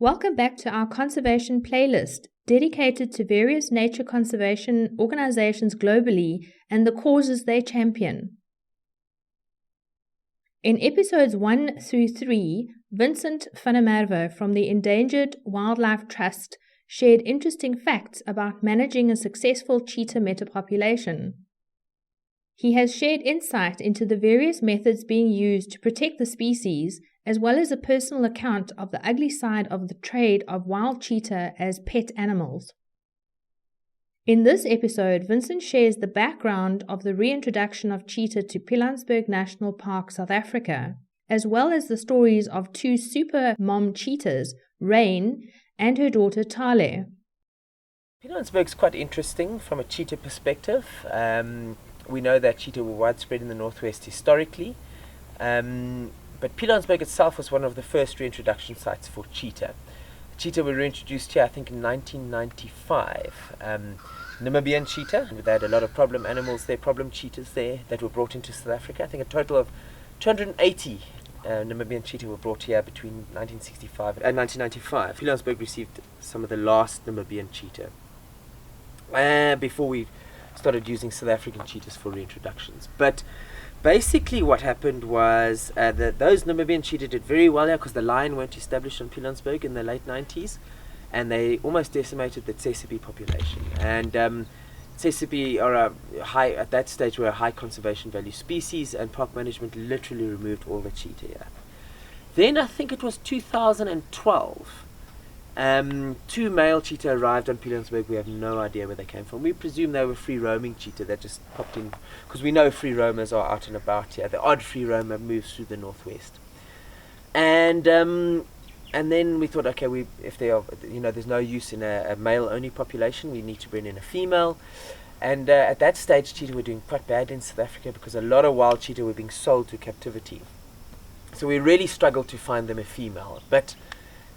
Welcome back to our conservation playlist, dedicated to various nature conservation organizations globally and the causes they champion. In episodes 1 through 3, Vincent van Merwe from the Endangered Wildlife Trust shared interesting facts about managing a successful cheetah metapopulation. He has shared insight into the various methods being used to protect the species, as well as a personal account of the ugly side of the trade of wild cheetah as pet animals. In this episode, Vincent shares the background of the reintroduction of cheetah to Pilanesberg National Park, South Africa, as well as the stories of two super mom cheetahs, Rein and her daughter Tale. Pilanesberg is quite interesting from a cheetah perspective. We know that cheetah were widespread in the northwest historically, but Pilanesberg itself was one of the first reintroduction sites for cheetah. Cheetah were reintroduced here, I think, in 1995. Namibian cheetah, they had a lot of problem animals there, problem cheetahs there that were brought into South Africa. I think a total of 280 Namibian cheetah were brought here between 1965 and 1995. Pilanesberg received some of the last Namibian cheetah before we started using South African cheetahs for reintroductions. But basically what happened was that those Namibian cheetah did very well here because the lion weren't established on Pilanesberg in the late 90s, and they almost decimated the tsetse population. And tsetse are at that stage were a high conservation value species, and park management literally removed all the cheetah here. Then I think it was 2012. Two male cheetah arrived on Pilanesberg. We have no idea where they came from. We presume they were free roaming cheetah that just popped in, because we know free roamers are out and about here. The odd free roamer moves through the northwest, and then we thought, okay, if they are, there's no use in a male only population. We need to bring in a female, and at that stage, cheetah were doing quite bad in South Africa because a lot of wild cheetah were being sold to captivity. So we really struggled to find them a female, but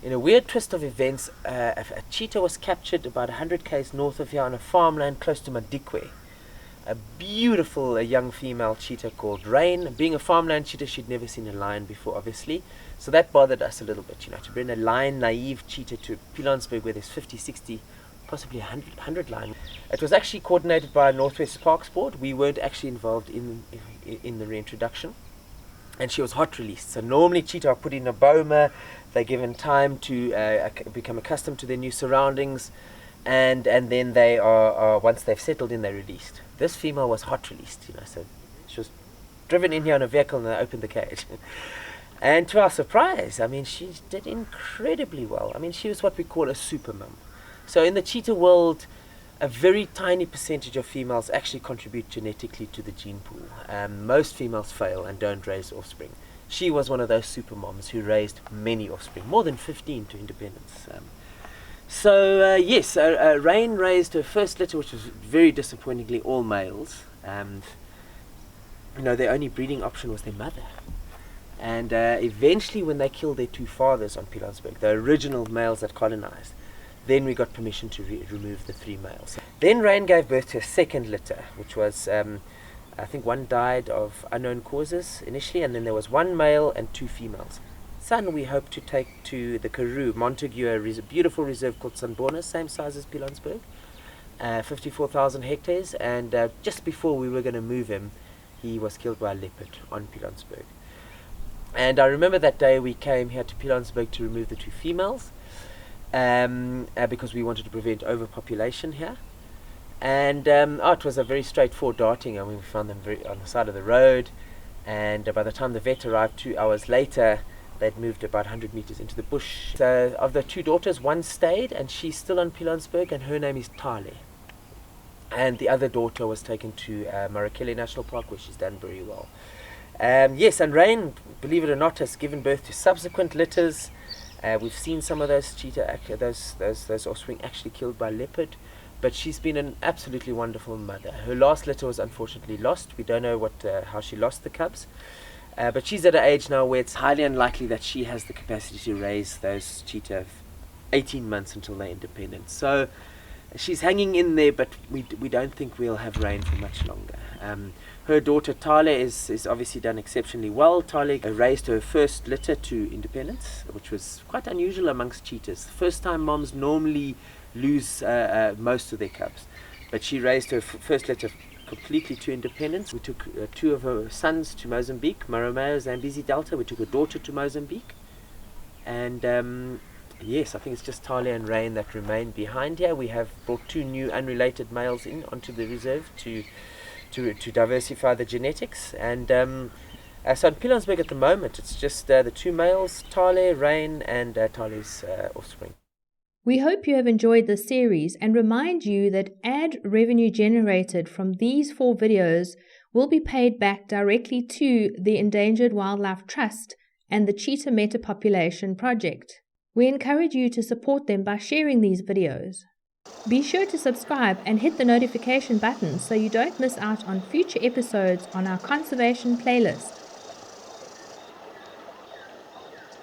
in a weird twist of events, a cheetah was captured about 100 km north of here on a farmland close to Madikwe. A beautiful young female cheetah called Rein. Being a farmland cheetah, she'd never seen a lion before, obviously. So that bothered us a little bit, to bring a lion-naive cheetah to Pilanesberg where there's 50, 60, possibly 100 lions. It was actually coordinated by Northwest Parks Board. We weren't actually involved in the reintroduction. And she was hot released. So normally cheetah are put in a boma, they're given time to become accustomed to their new surroundings, and then they are once they've settled in, they're released. This female was hot released, so she was driven in here in a vehicle and they opened the cage. And to our surprise, she did incredibly well. She was what we call a super mum. So in the cheetah world, a very tiny percentage of females actually contribute genetically to the gene pool. Most females fail and don't raise offspring. She was one of those super moms who raised many offspring, more than 15 to independence. Yes, Rein raised her first litter, which was very disappointingly all males. Their only breeding option was their mother. And eventually, when they killed their two fathers on Pilanesberg, the original males that colonized, then we got permission to remove the three males. Then Rein gave birth to a second litter, which was, I think one died of unknown causes initially, and then there was one male and two females. Son we hope to take to the Karoo, Montague, a beautiful reserve called Sanborna, same size as Pilanesberg, 54,000 hectares, and just before we were going to move him, he was killed by a leopard on Pilanesberg. And I remember that day we came here to Pilanesberg to remove the two females, because we wanted to prevent overpopulation here. And it was a very straightforward darting. We found them on the side of the road, and by the time the vet arrived 2 hours later, they'd moved about 100 meters into the bush. So of the two daughters, one stayed, and she's still on Pilanesberg, and her name is Tale. And the other daughter was taken to Merwe National Park, where she's done very well. Yes, and Rein, believe it or not, has given birth to subsequent litters. We've seen some of those cheetah, those offspring actually killed by leopard, but she's been an absolutely wonderful mother. Her last litter was unfortunately lost. We don't know how she lost the cubs, but she's at an age now where it's highly unlikely that she has the capacity to raise those cheetah 18 months until they're independent. So she's hanging in there, but we don't think we'll have Rein for much longer. Her daughter Tale is obviously done exceptionally well. Tale raised her first litter to independence, which was quite unusual amongst cheetahs. First time moms normally lose most of their cubs, but she raised her first litter completely to independence. We took 2 of her sons to Mozambique, Merwe, Zambezi Delta. We took a daughter to Mozambique, and yes, I think it's just Tale and Rain that remain behind here. We have brought 2 new unrelated males in onto the reserve to diversify the genetics, and so in Pilanesberg at the moment it's just the 2 males, Tale, Rain, and Tale's offspring. We hope you have enjoyed this series and remind you that ad revenue generated from these 4 videos will be paid back directly to the Endangered Wildlife Trust and the Cheetah Metapopulation Project. We encourage you to support them by sharing these videos. Be sure to subscribe and hit the notification button so you don't miss out on future episodes on our conservation playlist.